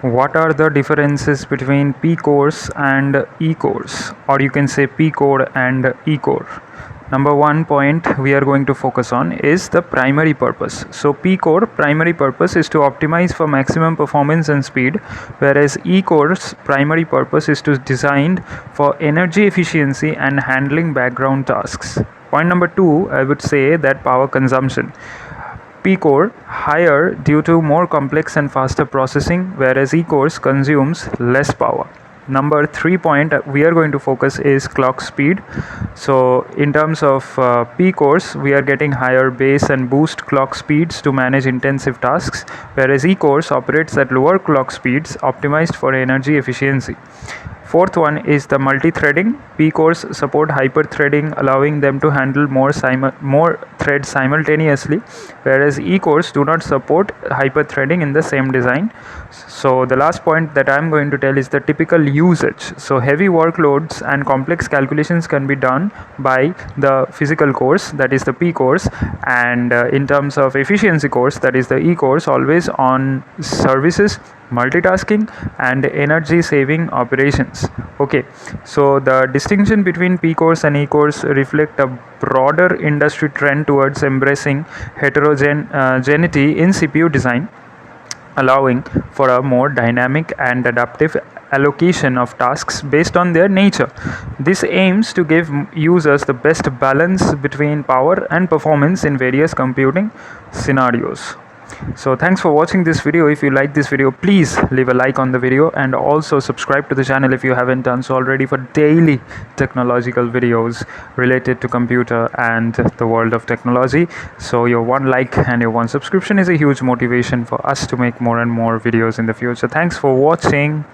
What are the differences between Pcores and Ecores, or you can say Pcore and Ecore? Number one point we are going to focus on is the primary purpose. So Pcore primary purpose is to optimize for maximum performance and speed, whereas Ecore's primary purpose is to designed for energy efficiency and handling background tasks. Point number two, I would say that power consumption. Pcore higher due to more complex and faster processing, whereas Ecores consumes less power. Number 3 point we are going to focus is clock speed. So in terms of Pcores, we are getting higher base and boost clock speeds to manage intensive tasks, whereas Ecores operates at lower clock speeds optimized for energy efficiency. Fourth one is the multi-threading. Pcores support hyper-threading, allowing them to handle more threads simultaneously, whereas Ecores do not support hyper-threading in the same design. So the last point that I'm going to tell is the typical usage. So heavy workloads and complex calculations can be done by the physical cores, that is the Pcores, and in terms of efficiency cores, that is the Ecores, always on services, multitasking and energy saving operations. Okay, so the distinction between Pcores and Ecores reflect a broader industry trend towards embracing heterogeneity in CPU design, allowing for a more dynamic and adaptive allocation of tasks based on their nature. This aims to give users the best balance between power and performance in various computing scenarios. So thanks for watching this video. If you like this video, please leave a like on the video and also subscribe to the channel if you haven't done so already for daily technological videos related to computer and the world of technology. So your one like and your one subscription is a huge motivation for us to make more and more videos in the future. Thanks for watching.